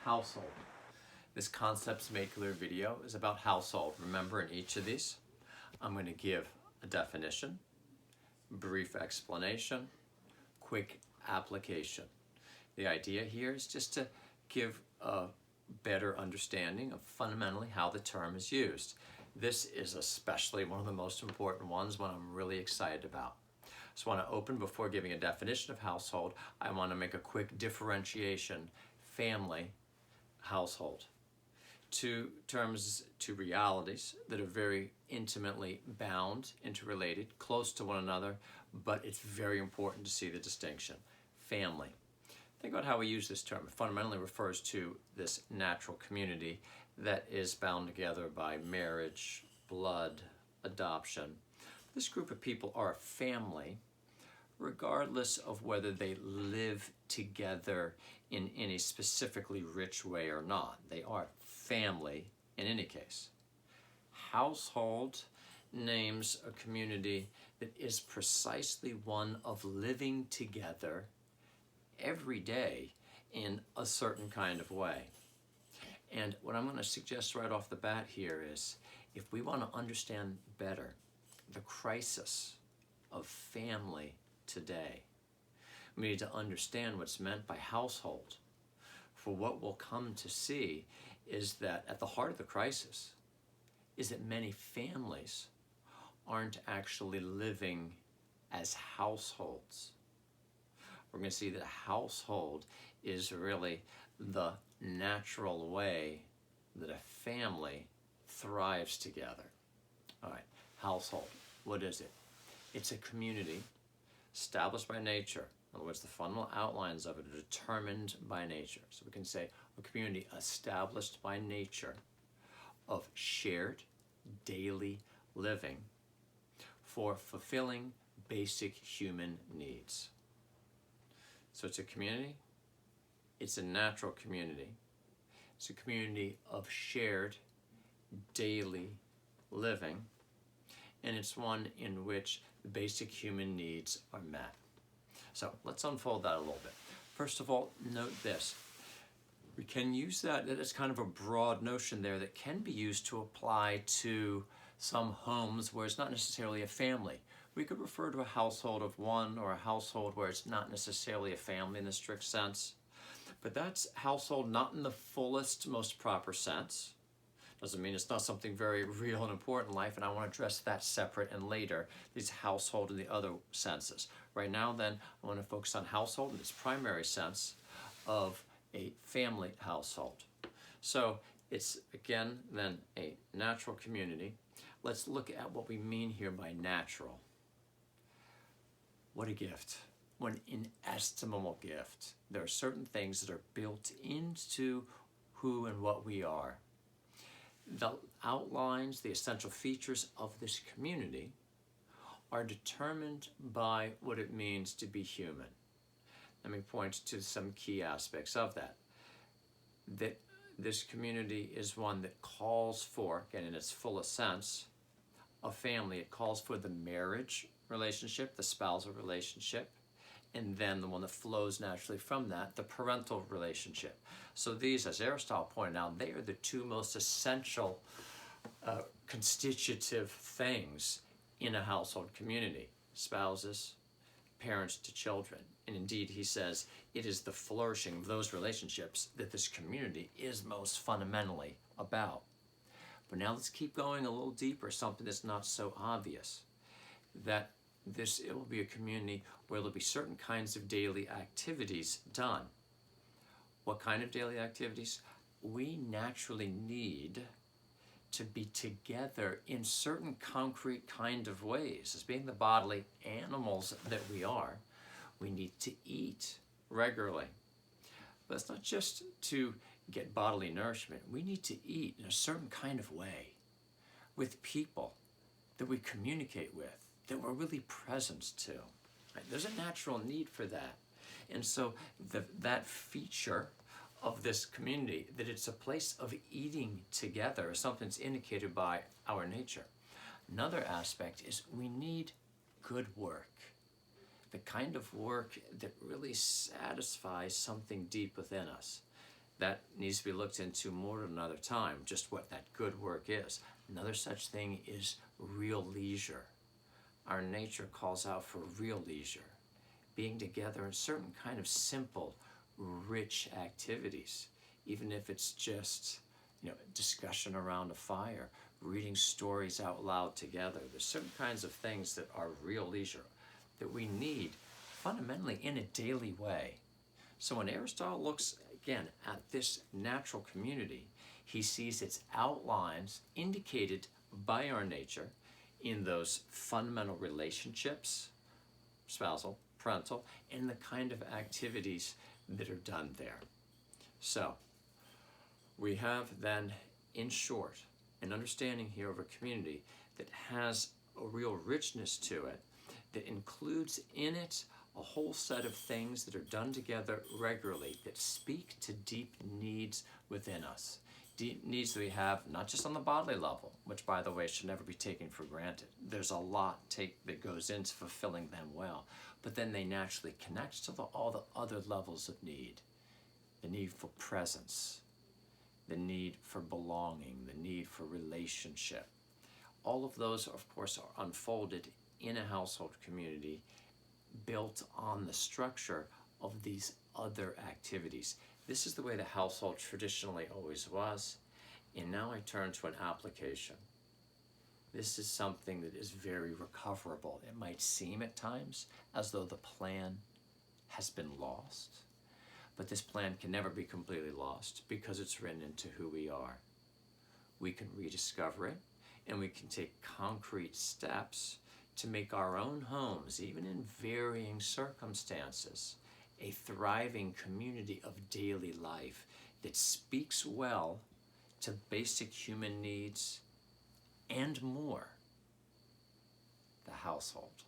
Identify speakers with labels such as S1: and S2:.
S1: household. This Concepts Made Clear video is about household. Remember, in each of these, I'm going to give a definition, brief explanation, quick application. The idea here is just to give a better understanding of fundamentally how the term is used. This is especially one of the most important ones, one I'm really excited about. So I want to open before giving a definition of household. I want to make a quick differentiation: family, household. Two terms, two realities that are very intimately bound, interrelated, close to one another, but it's very important to see the distinction. Family. Think about how we use this term. It fundamentally refers to this natural community that is bound together by marriage, blood, adoption. This group of people are a family, regardless of whether they live together in any specifically rich way or not. They are family in any case. Household names a community that is precisely one of living together every day in a certain kind of way. And what I'm going to suggest right off the bat here is, if we want to understand better the crisis of family today, we need to understand what's meant by household. For what we'll come to see is that at the heart of the crisis is that many families aren't actually living as households. We're going to see that a household is really the natural way that a family thrives together. All right, household, what is it? It's a community established by nature. In other words, the fundamental outlines of it are determined by nature. So we can say a community established by nature of shared daily living for fulfilling basic human needs. So it's a community, it's a natural community, it's a community of shared daily living, and it's one in which the basic human needs are met. So let's unfold that a little bit. First of all, note this. We can use that as kind of a broad notion there that can be used to apply to some homes where it's not necessarily a family. We could refer to a household of one, or a household where it's not necessarily a family in the strict sense. But that's household not in the fullest, most proper sense. Doesn't mean it's not something very real and important in life, and I want to address that separate and later, these household in the other senses. Right now then, I want to focus on household in its primary sense of a family household. So it's, again, then a natural community. Let's look at what we mean here by natural. What a gift. What an inestimable gift. There are certain things that are built into who and what we are. The outlines, the essential features of this community are determined by what it means to be human. Let me point to some key aspects of that. That this community is one that calls for, again in its fullest sense, a family. It calls for the marriage relationship, the spousal relationship, and then the one that flows naturally from that, the parental relationship. So these, as Aristotle pointed out, they are the two most essential constitutive things in a household community: spouses, parents to children. And indeed, he says, it is the flourishing of those relationships that this community is most fundamentally about. But now let's keep going a little deeper, something that's not so obvious. That it will be a community where there'll be certain kinds of daily activities done. What kind of daily activities? We naturally need to be together in certain concrete kind of ways. As being the bodily animals that we are, we need to eat regularly. But it's not just to get bodily nourishment. We need to eat in a certain kind of way with people that we communicate with, that we're really present to. Right? There's a natural need for that. And so that feature of this community, that it's a place of eating together, is something that's indicated by our nature. Another aspect is we need good work. The kind of work that really satisfies something deep within us. That needs to be looked into more at another time, just what that good work is. Another such thing is real leisure. Our nature calls out for real leisure, being together in certain kind of simple, rich activities, even if it's just, discussion around a fire, reading stories out loud together. There's certain kinds of things that are real leisure that we need fundamentally in a daily way. So when Aristotle looks again at this natural community, he sees its outlines indicated by our nature in those fundamental relationships, spousal, parental, and the kind of activities that are done there. So we have then, in short, an understanding here of a community that has a real richness to it, that includes in it a whole set of things that are done together regularly that speak to deep needs within us. Deep needs that we have, not just on the bodily level, which, by the way, should never be taken for granted. There's a lot that goes into fulfilling them well, but then they naturally connect to all the other levels of need. The need for presence, the need for belonging, the need for relationship. All of those, of course, are unfolded in a household community built on the structure of these other activities. This is the way the household traditionally always was, and now I turn to an application. This is something that is very recoverable. It might seem at times as though the plan has been lost, but this plan can never be completely lost because it's written into who we are. We can rediscover it, and we can take concrete steps to make our own homes, even in varying circumstances, a thriving community of daily life that speaks well to basic human needs and more, the household.